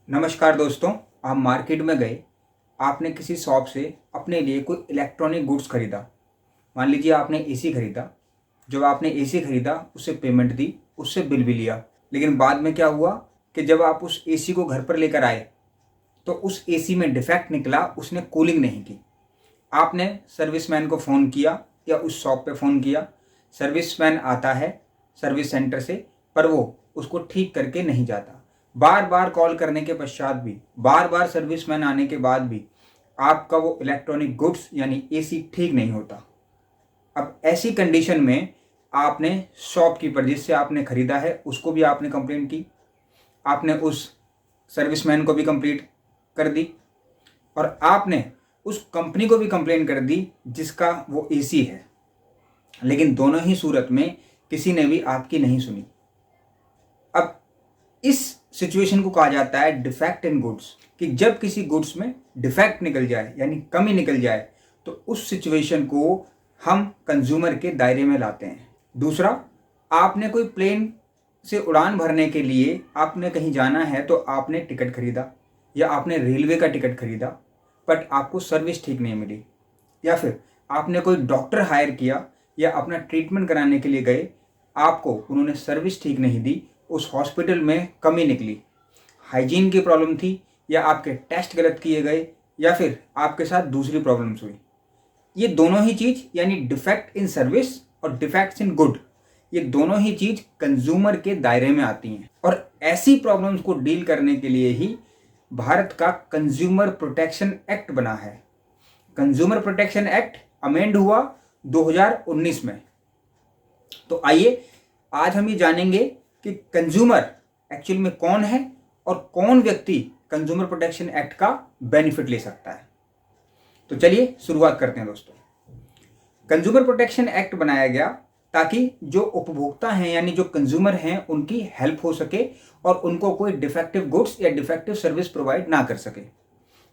नमस्कार दोस्तों। आप मार्केट में गए, आपने किसी शॉप से अपने लिए कोई इलेक्ट्रॉनिक गुड्स खरीदा। मान लीजिए आपने एसी खरीदा। जब आपने एसी खरीदा, उससे पेमेंट दी, उससे बिल भी लिया, लेकिन बाद में क्या हुआ कि जब आप उस एसी को घर पर लेकर आए तो उस एसी में डिफेक्ट निकला, उसने कूलिंग नहीं की। आपने सर्विसमैन को फ़ोन किया या उस शॉप पे फ़ोन किया। सर्विसमैन आता है सर्विस सेंटर से, पर वो उसको ठीक करके नहीं जाता। बार बार कॉल करने के पश्चात भी, बार बार सर्विसमैन आने के बाद भी आपका वो इलेक्ट्रॉनिक गुड्स यानी एसी ठीक नहीं होता। अब ऐसी कंडीशन में आपने शॉपकीपर जिससे आपने ख़रीदा है उसको भी आपने कंप्लेंट की, आपने उस सर्विसमैन को भी कंप्लीट कर दी, और आपने उस कंपनी को भी कंप्लेन कर दी जिसका वो एसी है। लेकिन दोनों ही सूरत में किसी ने भी आपकी नहीं सुनी। अब इस सिचुएशन को कहा जाता है डिफेक्ट इन गुड्स, कि जब किसी गुड्स में डिफेक्ट निकल जाए यानी कमी निकल जाए तो उस सिचुएशन को हम कंज्यूमर के दायरे में लाते हैं। दूसरा, आपने कोई प्लेन से उड़ान भरने के लिए आपने कहीं जाना है तो आपने टिकट खरीदा या आपने रेलवे का टिकट खरीदा, बट आपको सर्विस ठीक नहीं मिली। या फिर आपने कोई डॉक्टर हायर किया या अपना ट्रीटमेंट कराने के लिए गए, आपको उन्होंने सर्विस ठीक नहीं दी, उस हॉस्पिटल में कमी निकली, हाइजीन की प्रॉब्लम थी, या आपके टेस्ट गलत किए गए, या फिर आपके साथ दूसरी प्रॉब्लम्स हुई। ये दोनों ही चीज़ यानी डिफेक्ट इन सर्विस और डिफेक्ट्स इन गुड, ये दोनों ही चीज़ कंज्यूमर के दायरे में आती हैं। और ऐसी प्रॉब्लम्स को डील करने के लिए ही भारत का कंज्यूमर प्रोटेक्शन एक्ट बना है। कंज्यूमर प्रोटेक्शन एक्ट अमेंड हुआ 2019 में। तो आइए आज हम ये जानेंगे कि कंज्यूमर एक्चुअल में कौन है और कौन व्यक्ति कंज्यूमर प्रोटेक्शन एक्ट का बेनिफिट ले सकता है। तो चलिए शुरुआत करते हैं दोस्तों। कंज्यूमर प्रोटेक्शन एक्ट बनाया गया ताकि जो उपभोक्ता हैं यानी जो कंज्यूमर हैं उनकी हेल्प हो सके और उनको कोई डिफेक्टिव गुड्स या डिफेक्टिव सर्विस प्रोवाइड ना कर सके।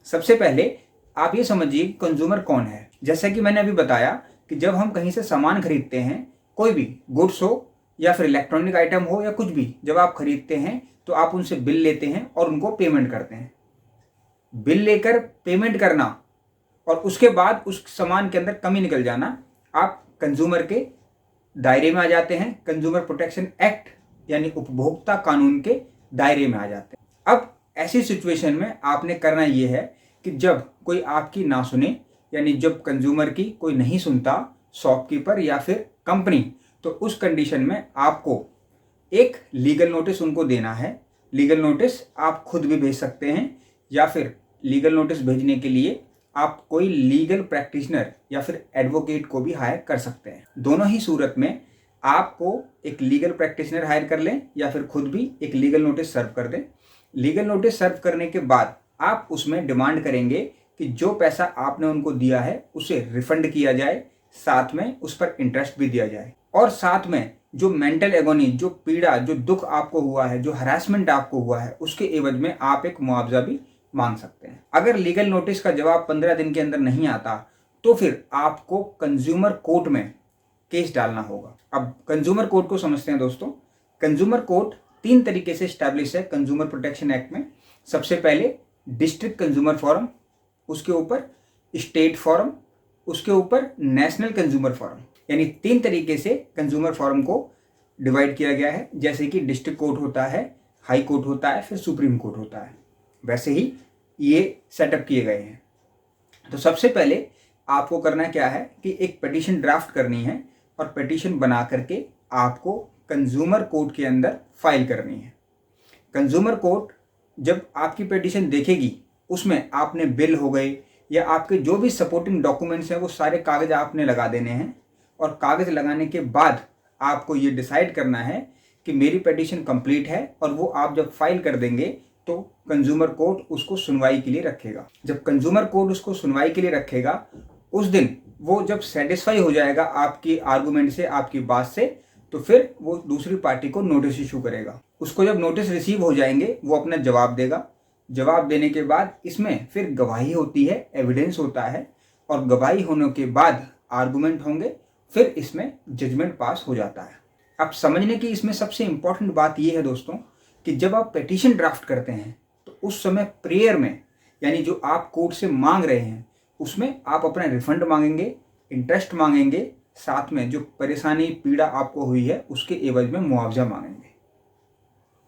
सबसे पहले आप ये समझिए कंज्यूमर कौन है। जैसा कि मैंने अभी बताया कि जब हम कहीं से सामान खरीदते हैं, कोई भी गुड्स हो या फिर इलेक्ट्रॉनिक आइटम हो या कुछ भी, जब आप खरीदते हैं तो आप उनसे बिल लेते हैं और उनको पेमेंट करते हैं। बिल लेकर पेमेंट करना और उसके बाद उस सामान के अंदर कमी निकल जाना, आप कंज्यूमर के दायरे में आ जाते हैं, कंज्यूमर प्रोटेक्शन एक्ट यानी उपभोक्ता कानून के दायरे में आ जाते हैं। अब ऐसी सिचुएशन में आपने करना ये है कि जब कोई आपकी ना सुने यानी जब कंज्यूमर की कोई नहीं सुनता, शॉपकीपर या फिर कंपनी, तो उस कंडीशन में आपको एक लीगल नोटिस उनको देना है। लीगल नोटिस आप खुद भी भेज सकते हैं या फिर लीगल नोटिस भेजने के लिए आप कोई लीगल प्रैक्टिशनर या फिर एडवोकेट को भी हायर कर सकते हैं। दोनों ही सूरत में आपको एक लीगल प्रैक्टिशनर हायर कर लें या फिर खुद भी एक लीगल नोटिस सर्व कर दें। लीगल नोटिस सर्व करने के बाद आप उसमें डिमांड करेंगे कि जो पैसा आपने उनको दिया है उसे रिफंड किया जाए, साथ में उस पर इंटरेस्ट भी दिया जाए, और साथ में जो मेंटल एगोनी, जो पीड़ा, जो दुख आपको हुआ है, जो हरासमेंट आपको हुआ है, उसके एवज में आप एक मुआवजा भी मांग सकते हैं। अगर लीगल नोटिस का जवाब 15 दिन के अंदर नहीं आता तो फिर आपको कंज्यूमर कोर्ट में केस डालना होगा। अब कंज्यूमर कोर्ट को समझते हैं दोस्तों। कंज्यूमर कोर्ट 3 तरीके से स्टैब्लिश है कंज्यूमर प्रोटेक्शन एक्ट में। सबसे पहले डिस्ट्रिक्ट कंज्यूमर फोरम, उसके ऊपर स्टेट फोरम, उसके ऊपर नेशनल कंज्यूमर फोरम, यानी 3 तरीके से कंज्यूमर फोरम को डिवाइड किया गया है। जैसे कि डिस्ट्रिक्ट कोर्ट होता है, हाई कोर्ट होता है, फिर सुप्रीम कोर्ट होता है, वैसे ही ये सेटअप किए गए हैं। तो सबसे पहले आपको करना क्या है कि एक पिटीशन ड्राफ्ट करनी है और पिटीशन बना करके आपको कंज्यूमर कोर्ट के अंदर फाइल करनी है। कंज्यूमर कोर्ट जब आपकी पिटीशन देखेगी, उसमें आपने बिल हो गए या आपके जो भी सपोर्टिंग डॉक्यूमेंट्स हैं वो सारे कागज आपने लगा देने हैं, और कागज लगाने के बाद आपको ये डिसाइड करना है कि मेरी पिटीशन कंप्लीट है, और वो आप जब फाइल कर देंगे तो कंज्यूमर कोर्ट उसको सुनवाई के लिए रखेगा। जब कंज्यूमर कोर्ट उसको सुनवाई के लिए रखेगा, उस दिन वो जब सेटिस्फाई हो जाएगा आपकी आर्गूमेंट से, आपकी बात से, तो फिर वो दूसरी पार्टी को नोटिस इशू करेगा। उसको जब नोटिस रिसीव हो जाएंगे वो अपना जवाब देगा। जवाब देने के बाद इसमें फिर गवाही होती है, एविडेंस होता है, और गवाही होने के बाद आर्गूमेंट होंगे, फिर इसमें जजमेंट पास हो जाता है। अब समझने की इसमें सबसे इंपॉर्टेंट बात यह है दोस्तों कि जब आप पिटीशन ड्राफ्ट करते हैं तो तो उस समय प्रेयर में यानी जो आप कोर्ट से मांग रहे हैं उसमें आप अपना रिफंड मांगेंगे, इंटरेस्ट मांगेंगे, साथ में जो परेशानी पीड़ा आपको हुई है उसके एवज में मुआवजा मांगेंगे।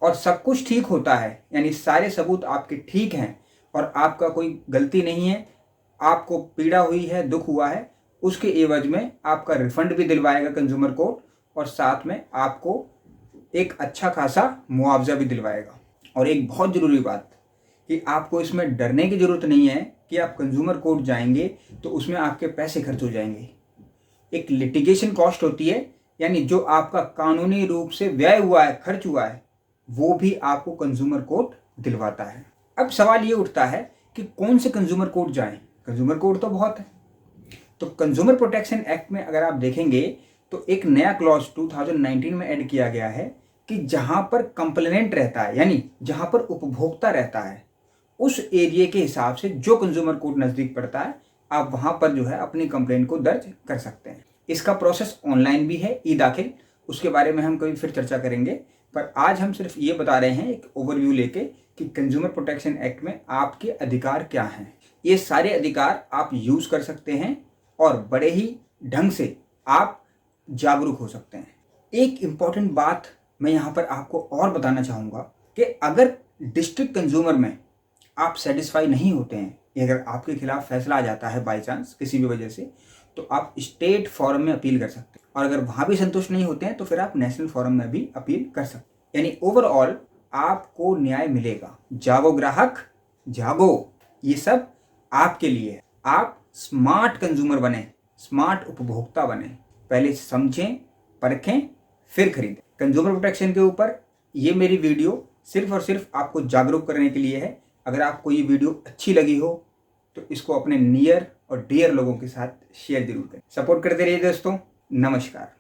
और सब कुछ ठीक होता है यानी सारे सबूत आपके ठीक हैं और आपका कोई गलती नहीं है, आपको पीड़ा हुई है, दुख हुआ है, उसके एवज में आपका रिफंड भी दिलवाएगा कंज्यूमर कोर्ट और साथ में आपको एक अच्छा खासा मुआवजा भी दिलवाएगा। और एक बहुत ज़रूरी बात कि आपको इसमें डरने की ज़रूरत नहीं है कि आप कंज्यूमर कोर्ट जाएंगे तो उसमें आपके पैसे खर्च हो जाएंगे। एक लिटिगेशन कॉस्ट होती है यानी जो आपका कानूनी रूप से व्यय हुआ है, खर्च हुआ है, वो भी आपको कंज्यूमर कोर्ट दिलवाता है। अब सवाल ये उठता है कि कौन से कंज्यूमर कोर्ट जाएं? कंज्यूमर कोर्ट तो बहुत है। तो कंज्यूमर प्रोटेक्शन एक्ट में अगर आप देखेंगे तो एक नया क्लॉज 2019 में ऐड किया गया है कि जहां पर कंप्लेनेंट रहता है यानी जहां पर उपभोक्ता रहता है उस एरिया के हिसाब से जो कंज्यूमर कोर्ट नज़दीक पड़ता है आप वहां पर जो है अपनी कंप्लेंट को दर्ज कर सकते हैं। इसका प्रोसेस ऑनलाइन भी है, ई दाखिल, उसके बारे में हम कभी फिर चर्चा करेंगे। पर आज हम सिर्फ ये बता रहे हैं एक ओवरव्यू लेके कि कंज्यूमर प्रोटेक्शन एक्ट में आपके अधिकार क्या हैं। ये सारे अधिकार आप यूज़ कर सकते हैं और बड़े ही ढंग से आप जागरूक हो सकते हैं। एक इम्पॉर्टेंट बात मैं यहाँ पर आपको और बताना चाहूँगा कि अगर डिस्ट्रिक्ट कंज्यूमर में आप सेटिस्फाई नहीं होते हैं, अगर आपके खिलाफ फैसला आ जाता है बाई चांस किसी भी वजह से, तो आप स्टेट फोरम में अपील कर सकते हैं और अगर वहाँ भी संतुष्ट नहीं होते हैं तो फिर आप नेशनल फोरम में भी अपील कर सकते हैं। यानी ओवरऑल आपको न्याय मिलेगा। जागो ग्राहक जागो, ये सब आपके लिए है। आप स्मार्ट कंज्यूमर बने, स्मार्ट उपभोक्ता बने। पहले समझें, परखें, फिर खरीदें। कंज्यूमर प्रोटेक्शन के ऊपर ये मेरी वीडियो सिर्फ और सिर्फ आपको जागरूक करने के लिए है। अगर आपको ये वीडियो अच्छी लगी हो तो इसको अपने नियर और डियर लोगों के साथ शेयर जरूर करें। सपोर्ट करते रहिए दोस्तों। नमस्कार।